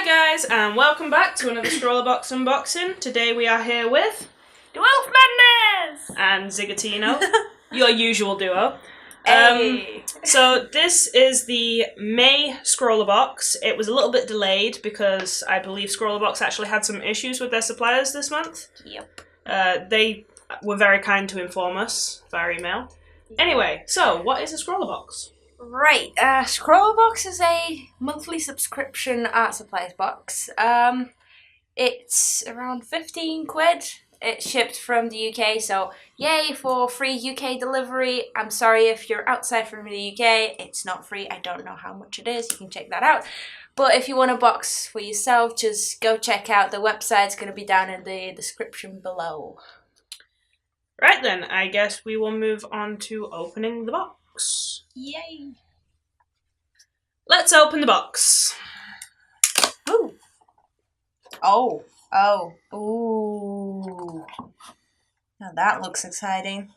guys, and welcome back to another ScrawlrBox unboxing. Today we are here with The Wolf Madness and Ziggatino, your usual duo. Hey. So this is the May ScrawlrBox. It was a little bit delayed because I believe ScrawlrBox actually had some issues with their suppliers this month. Yep. They were very kind to inform us via email. Anyway, so what is a ScrawlrBox? Right, ScrawlrBox is a monthly subscription art supplies box. It's around 15 quid. It's shipped from the UK, so yay for free UK delivery. I'm sorry if you're outside from the UK, it's not free. I don't know how much it is, you can check that out. But if you want a box for yourself, just go check out the website. It's going to be down in the description below. Right then, I guess we will move on to opening the box. Yay! Let's open the box. Ooh. Oh. Oh. Ooh. Now that looks exciting.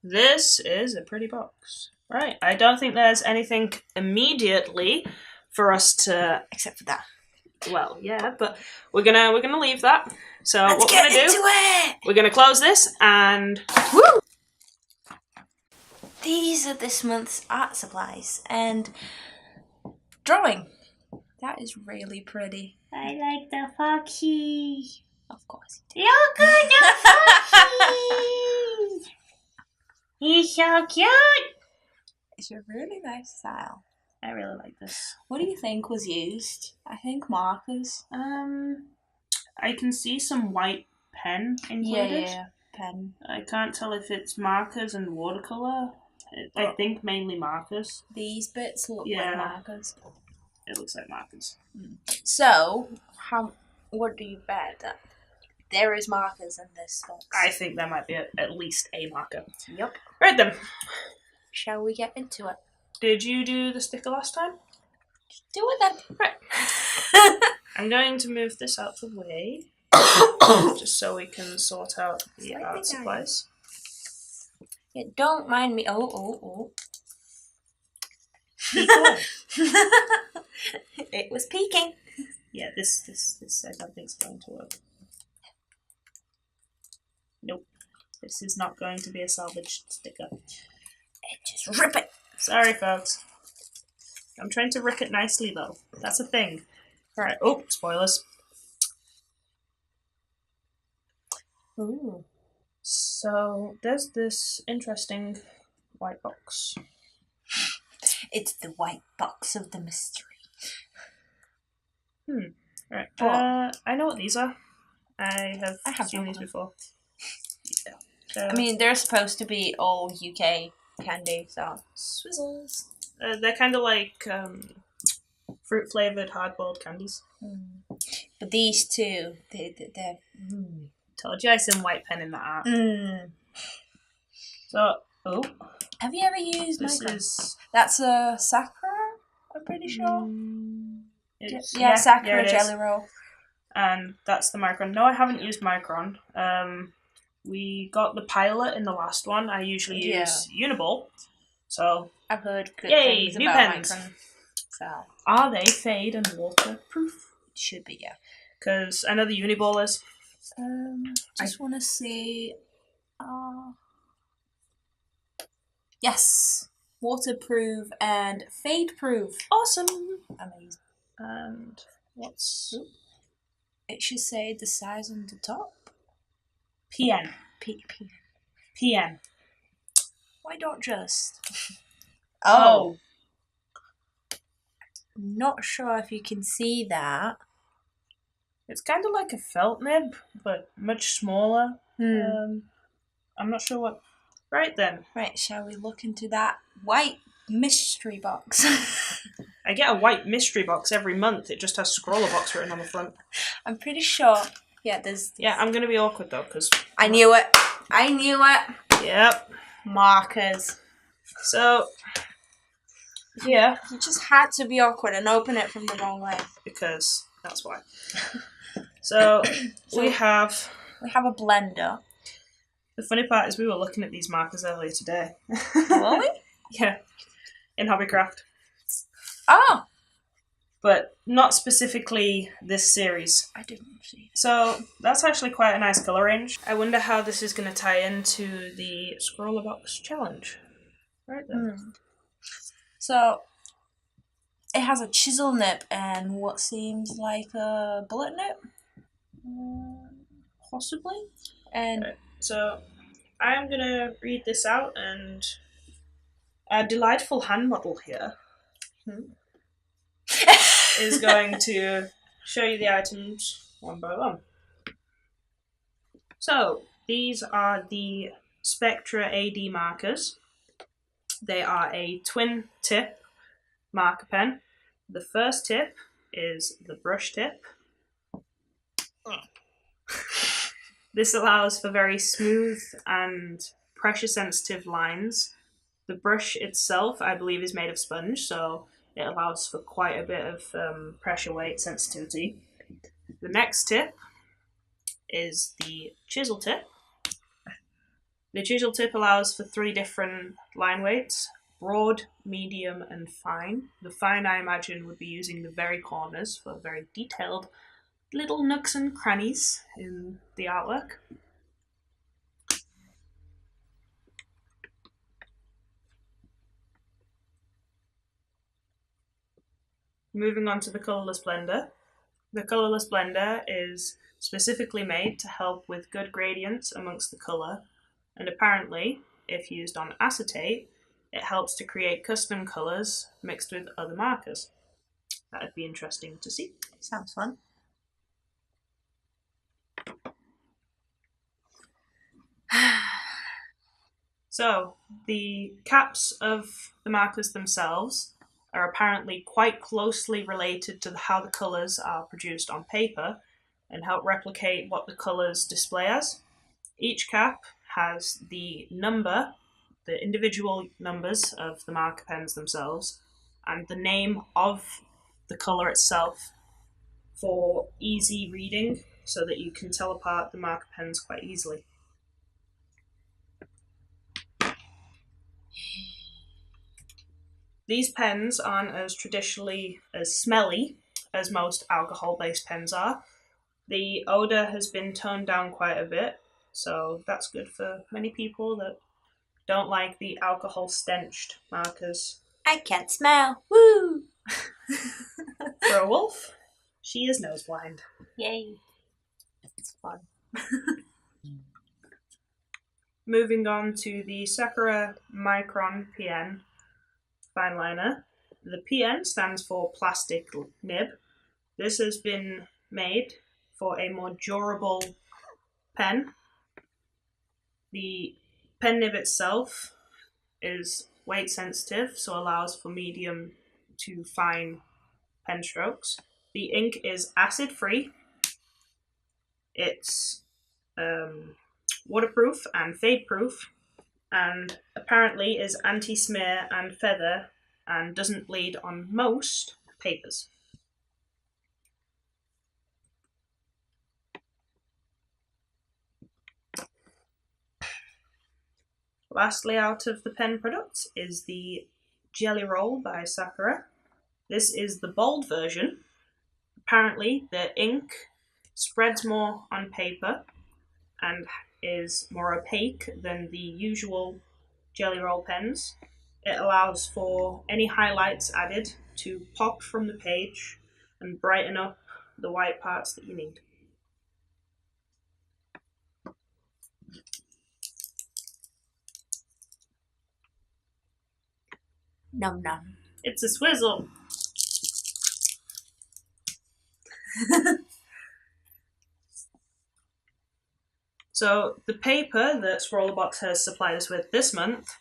This is a pretty box. Right, I don't think there's anything immediately for us to... Except for that. Well, yeah, but we're gonna leave that. So Let's what we're gonna into it! We're gonna close this and... Woo! These are this month's art supplies and drawing. That is really pretty. I like the foxy. Of course. Look at the foxy. He's so cute. It's a really nice style. I really like this. What do you think was used? I think markers. I can see some white pen included. Yeah, pen. I can't tell if it's markers and watercolor. I think mainly markers. These bits look Yeah. like markers. It looks like markers. So, what do you bet that there is markers in this box? I think there might be at least a marker. Yep. Right then. Shall we get into it? Did you do the sticker last time? Do it then. Right. I'm going to move this out the way, just so we can sort out the art supplies. Yeah, don't mind me. Oh. It was peeking. Yeah, this I don't think is going to work. Nope. This is not going to be a salvaged sticker. Just rip it. Sorry, folks. I'm trying to rip it nicely, though. That's a thing. Alright. Oh, spoilers. Ooh. So, there's this interesting white box. It's the white box of the mystery. Right. What? I know what these are. I have seen these them. before. Yeah. I mean, they're supposed to be all UK candy, so swizzles. They're kind of like fruit-flavored hard-boiled candies. But these two, they're. Told you I seen white pen in that art. So, oh. Have you ever used This Micron? is... That's a Sakura, I'm pretty sure. Yeah, Sakura it is. Jelly Roll. And that's the Micron. No, I haven't used Micron. We got the Pilot in the last one. I usually use Uniball. So, I've heard good yay, things new about pens. Micron. So, are they fade and waterproof? it should be, yeah. Because I know the Uniball is. Just want to see. Yes, waterproof and fade proof. Awesome. Amazing. And what's... It should say the size on the top. PN. PN. Why don't just? Oh. Not sure if you can see that. It's kind of like a felt nib, but much smaller. I'm not sure what... Right then. Right, shall we look into that white mystery box? I get a white mystery box every month. It just has ScrawlrBox written on the front. I'm pretty sure. Yeah, there's... Yeah, I'm going to be awkward though, because... I knew it. I knew it. Yep. Markers. So... Yeah. You just had to be awkward and open it from the wrong way. Because that's why. So, we have a blender. The funny part is we were looking at these markers earlier today. Were we? Yeah. In Hobbycraft. Oh! but not specifically this series. I didn't see. So that's actually quite a nice colour range. I wonder how this is going to tie into the ScrawlrBox challenge. Right then. So it has a chisel nib and what seems like a bullet nib. Possibly. And so I am going to read this out, and a delightful hand model here is going to show you the items one by one. So these are the Spectra Ad Markers. They are a twin tip marker pen. The first tip is the brush tip. This allows for very smooth and pressure sensitive lines. The brush itself, I believe, is made of sponge, so it allows for quite a bit of pressure weight sensitivity. The next tip is the Chisel Tip. The Chisel Tip allows for 3 different line weights: broad, medium, and fine. The fine, I imagine, would be using the very corners for very detailed little nooks and crannies in the artwork. Moving on to the colourless blender. The colourless blender is specifically made to help with good gradients amongst the colour, and apparently, if used on acetate, it helps to create custom colours mixed with other markers. That would be interesting to see. sounds fun. So, the caps of the markers themselves are apparently quite closely related to how the colours are produced on paper and help replicate what the colours display as. Each cap has the number, the individual numbers of the marker pens themselves, and the name of the colour itself for easy reading so that you can tell apart the marker pens quite easily. These pens aren't as traditionally as smelly as most alcohol-based pens are. The odour has been toned down quite a bit, so that's good for many people that don't like the alcohol-stenched markers. I can't smell. Woo! For a wolf, she is nose blind. Yay. It's fun. Moving on to the Sakura Micron PN fine liner. The PN stands for plastic nib. This has been made for a more durable pen. The pen nib itself is weight sensitive, so allows for medium to fine pen strokes. The ink is acid free. It's waterproof and fade proof, and apparently is anti-smear and feather and doesn't bleed on most papers. Lastly, out of the pen products is the Jelly Roll by Sakura. This is the bold version. Apparently, the ink spreads more on paper and is more opaque than the usual Jelly Roll pens. It allows for any highlights added to pop from the page and brighten up the white parts that you need. Num num. It's a swizzle. So the paper that ScrawlrBox has supplied us with this month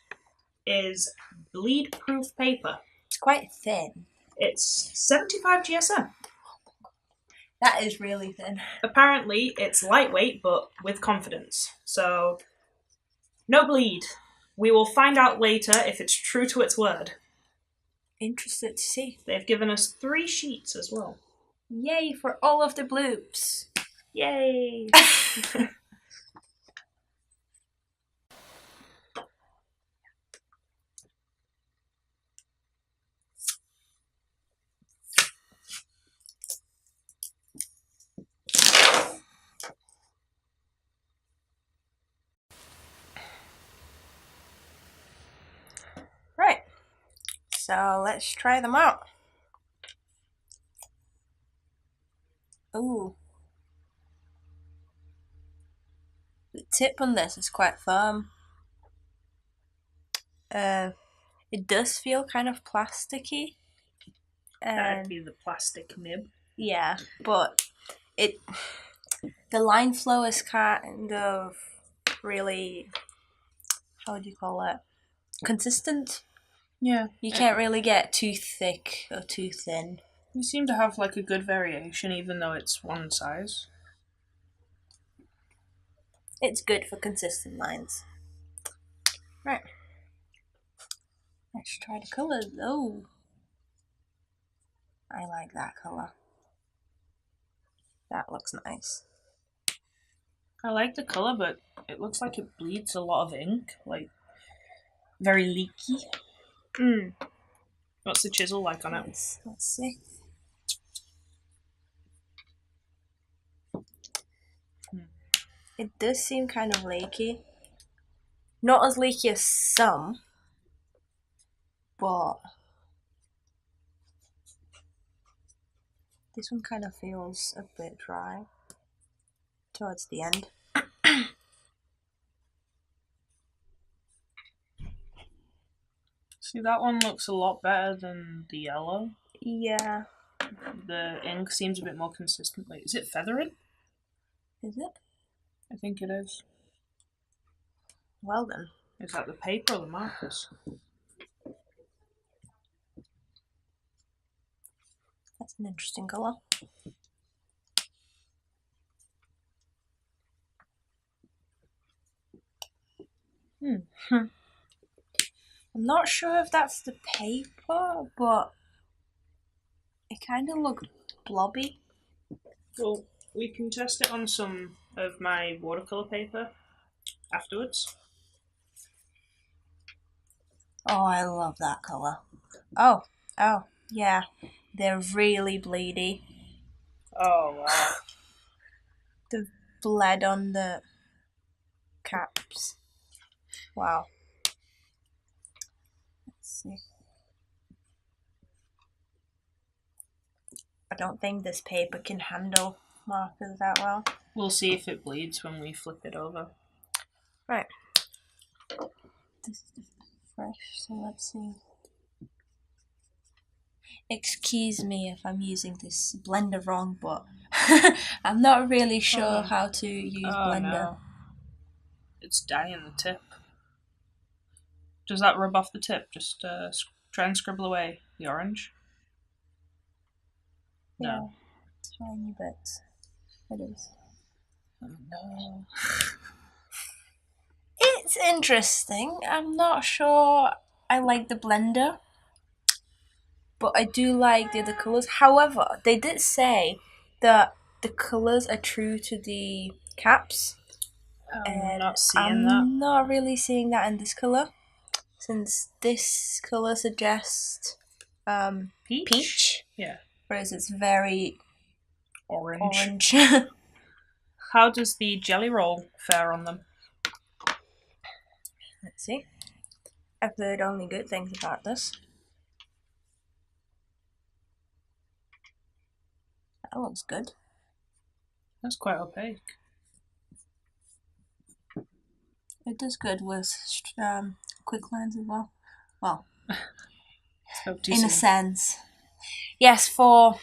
is bleed-proof paper. It's quite thin. It's 75 GSM. That is really thin. Apparently, it's lightweight, but with confidence. So, no bleed. We will find out later if it's true to its word. Interested to see. They've given us 3 sheets as well. Yay for all of the bloops. Yay! So let's try them out. Ooh. The tip on this is quite firm. It does feel kind of plasticky. That'd be the plastic nib. Yeah, but the line flow is kind of really, how would you call it? Consistent. Yeah. You can't really get too thick or too thin. You seem to have like a good variation, even though it's one size. It's good for consistent lines. Right. Let's try the colours. Oh, I like that colour. That looks nice. I like the colour, but it looks like it bleeds a lot of ink, like very leaky. What's the chisel like on it? Let's see. It does seem kind of leaky. Not as leaky as some, but this one kind of feels a bit dry towards the end. See, that one looks a lot better than the yellow. Yeah. The ink seems a bit more consistent. Wait, is it feathering? Is it? I think it is. Well then. Is that the paper or the markers? That's an interesting colour. I'm not sure if that's the paper, but it kind of looked blobby. Well, we can test it on some of my watercolour paper afterwards. Oh, I love that colour. Oh, yeah. They're really bleedy. Oh, wow. The bled on the caps. Wow. Let's see. I don't think this paper can handle markers that well. We'll see if it bleeds when we flip it over. Right. This is fresh, so let's see. Excuse me if I'm using this blender wrong, but I'm not really sure how to use blender. No. It's dyeing the tip. Does that rub off the tip? Just try and scribble away the orange. Yeah. Tiny bits. It is. Oh no. It's interesting. I'm not sure I like the blender, but I do like the other colours. However, they did say that the colours are true to the caps. I'm not I'm seeing that. not really seeing that in this colour, since this colour suggests peach. Yeah. Whereas it's very orange. How does the jelly roll fare on them? Let's see. I've heard only good things about this. That looks good. That's quite opaque. It does good with quick lines as well. Well, in a sense. Yes, for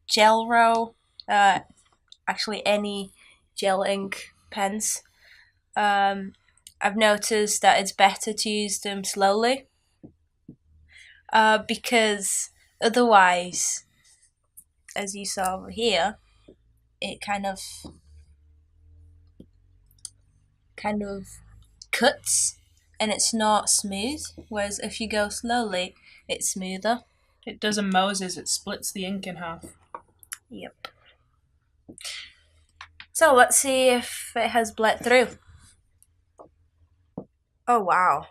gel roll, actually any gel ink pens, I've noticed that it's better to use them slowly, because otherwise, as you saw over here, it kind of cuts and it's not smooth, whereas if you go slowly, it's smoother. It does a Moses, it splits the ink in half. Yep. So let's see if it has bled through. Oh wow.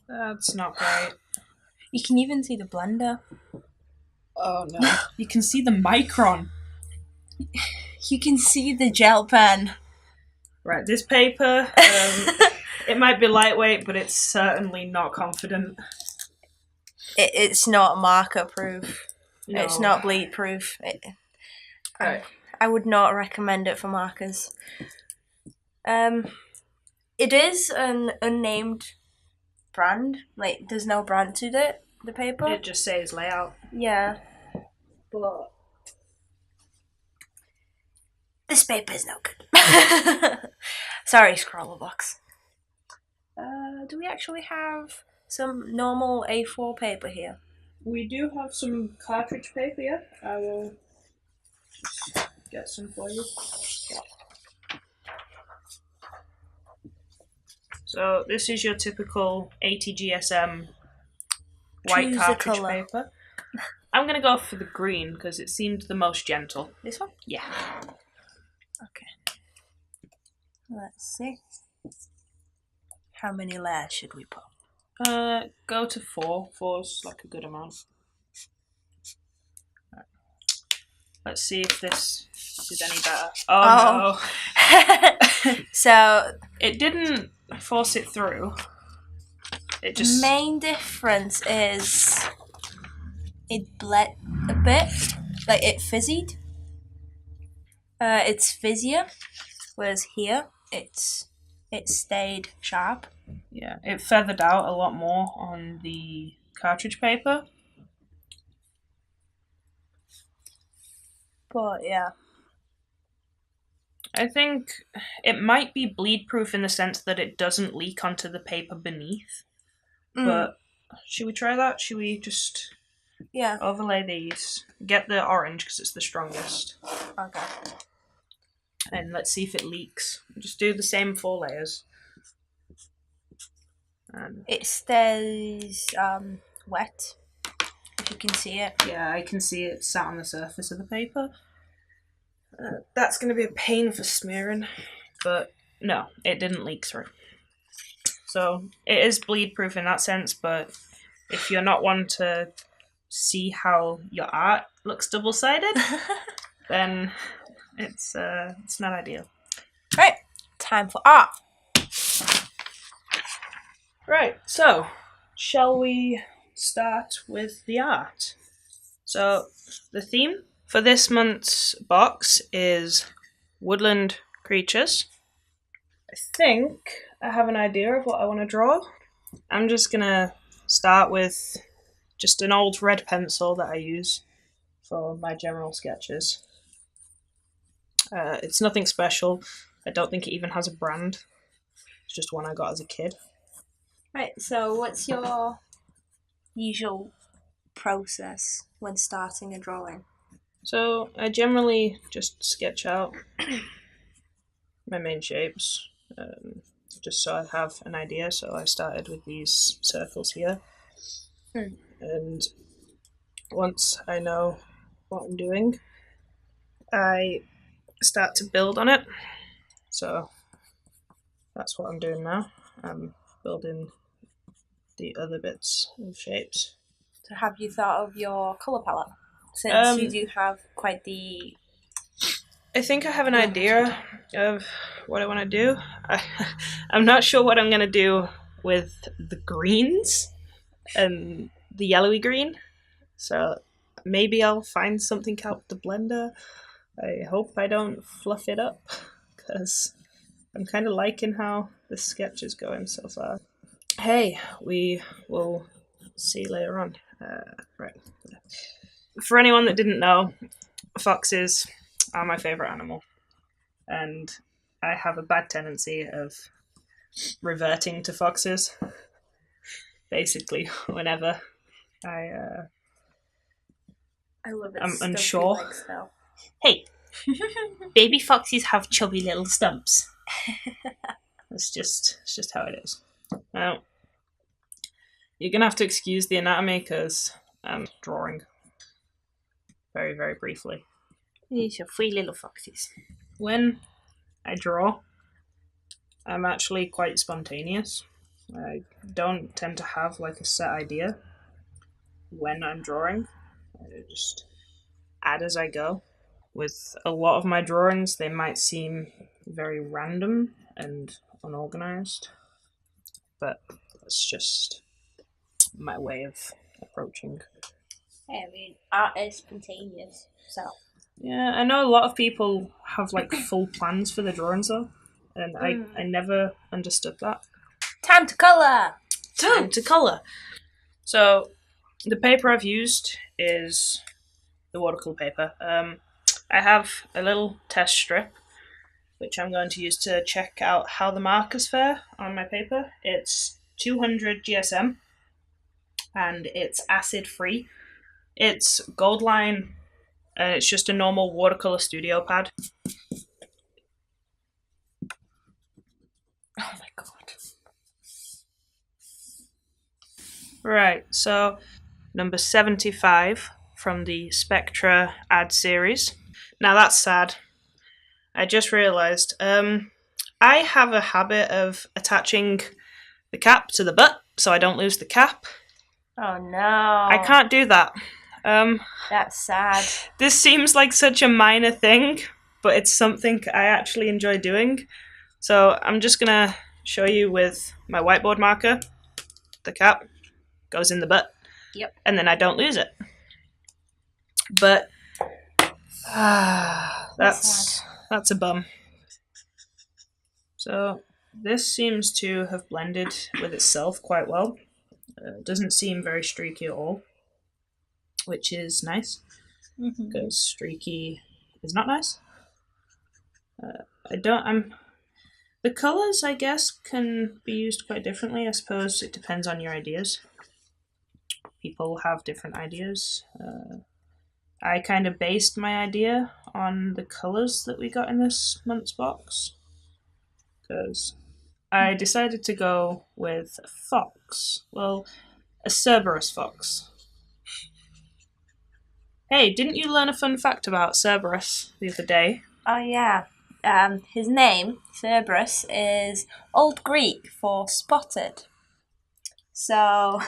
That's not great. You can even see the blender. Oh no. You can see the Micron. You can see the gel pen. Right, this paper, it might be lightweight, but it's certainly not confident. It's not marker proof. No. It's not bleed proof. Right. I would not recommend it for markers. It is an unnamed brand. Like, there's no brand to it, the paper. It just says layout. Yeah. But this paper is no good. Sorry, ScrawlrBox. Do we actually have some normal A4 paper here? we do have some cartridge paper, yeah. I will just get some for you. So this is your typical ATGSM white Choose a cartridge colour. paper. I'm gonna go for the green because it seemed the most gentle. This one? Yeah. Okay. Let's see. How many layers should we put? Go to 4. 4's like a good amount. Right. Let's see if this did any better. Oh. No. So It didn't force it through. It just... main difference is it bled a bit, like it fizzied. It's fizzier, whereas here it stayed sharp. Yeah, it feathered out a lot more on the cartridge paper. But yeah. I think it might be bleed proof in the sense that it doesn't leak onto the paper beneath. But should we try that? Should we just overlay these? Get the orange because it's the strongest. Okay. And let's see if it leaks. Just do the same 4 layers. And it stays wet, if you can see it. yeah, I can see it sat on the surface of the paper. That's going to be a pain for smearing, but no, it didn't leak through. So it is bleed proof in that sense, but if you're not one to see how your art looks double-sided, then it's not ideal. Right, time for art. Right, so shall we start with the art? So the theme for this month's box is woodland creatures. I think I have an idea of what I want to draw. I'm just gonna start with just an old red pencil that I use for my general sketches. It's nothing special. I don't think it even has a brand. It's just one I got as a kid. Right, so what's your usual process when starting a drawing? So I generally just sketch out my main shapes, just so I have an idea. So I started with these circles here. And once I know what I'm doing, I start to build on it. So that's what I'm doing now. I'm building the other bits of shapes. So have you thought of your colour palette? Since you do have quite the... I think I have an idea of what I want to do. I'm not sure what I'm going to do with the greens and the yellowy green. So maybe I'll find something out with the blender. I hope I don't fluff it up because I'm kind of liking how the sketch is going so far. Hey, we will see later on. Right. For anyone that didn't know, foxes are my favourite animal. And I have a bad tendency of reverting to foxes. Basically, whenever I love it. I'm unsure. Legs, though. Hey, baby foxes have chubby little stumps. It's just how it is. Now, you're gonna have to excuse the anatomy because I'm drawing very, very briefly. These are 3 little foxes. When I draw, I'm actually quite spontaneous. I don't tend to have like a set idea when I'm drawing. I just add as I go. With a lot of my drawings, they might seem very random and unorganized, but that's just my way of approaching. I mean, art is spontaneous, so. Yeah, I know a lot of people have like full plans for the drawings though, and I never understood that. Time to colour! Time to colour. So the paper I've used is the watercolour paper. I have a little test strip which I'm going to use to check out how the markers fare on my paper. It's 200 GSM and it's acid free. It's gold line and it's just a normal watercolor studio pad. Oh my god. Right, so number 75 from the Spectra Ad series. Now that's sad. I just realised I have a habit of attaching the cap to the butt so I don't lose the cap. Oh no. I can't do that. That's sad. This seems like such a minor thing, but it's something I actually enjoy doing. So I'm just going to show you with my whiteboard marker. The cap goes in the butt. Yep. And then I don't lose it. But that's a bum. So this seems to have blended with itself quite well. Doesn't seem very streaky at all, which is nice because streaky is not nice. The colours, I guess, can be used quite differently. I suppose it depends on your ideas. People have different ideas. I kind of based my idea on the colours that we got in this month's box because I decided to go with a fox. Well, a Cerberus Fox. Hey, didn't you learn a fun fact about Cerberus the other day? Oh yeah. His name, Cerberus, is Old Greek for spotted. So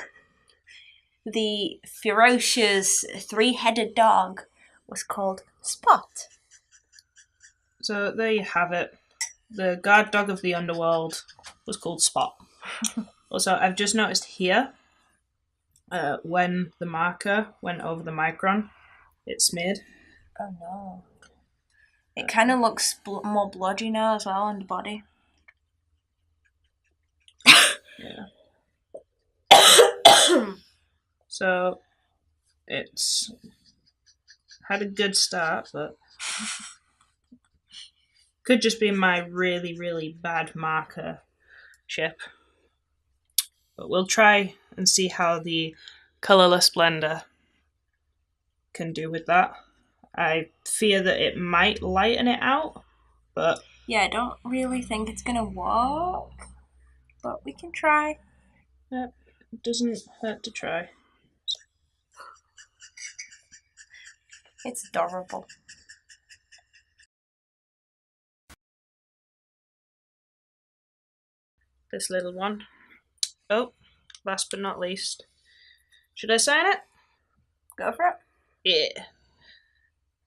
the ferocious three-headed dog was called Spot. So there you have it. The guard dog of the underworld was called Spot. Also, I've just noticed here, when the marker went over the Micron, it smeared. Oh no. It kind of looks more bloody now as well on the body. Yeah. So it's had a good start, but could just be my really, really bad marker chip. But we'll try and see how the colourless blender can do with that. I fear that it might lighten it out, but yeah, I don't really think it's gonna work, but we can try. Yep, it doesn't hurt to try. It's adorable. This little one. Oh, last but not least. Should I sign it? Go for it. Yeah.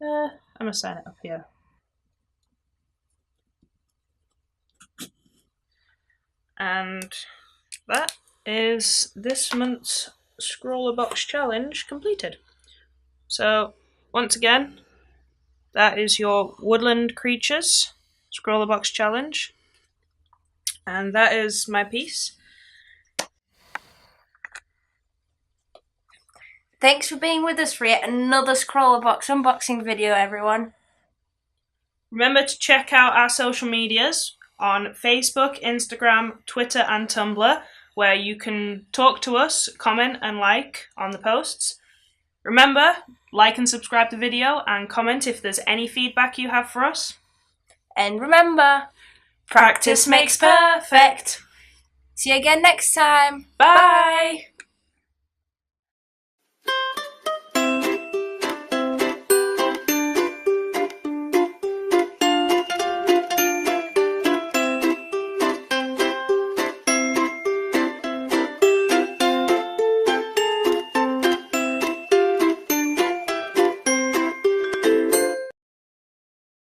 I'm gonna sign it up here. And that is this month's ScrawlrBox challenge completed. So, once again, that is your Woodland Creatures ScrawlrBox challenge. And that is my piece. Thanks for being with us for yet another ScrawlrBox unboxing video, everyone. Remember to check out our social medias on Facebook, Instagram, Twitter and Tumblr, where you can talk to us, comment and like on the posts. Remember, like and subscribe the video and comment if there's any feedback you have for us. And remember, practice makes perfect. See you again next time. Bye!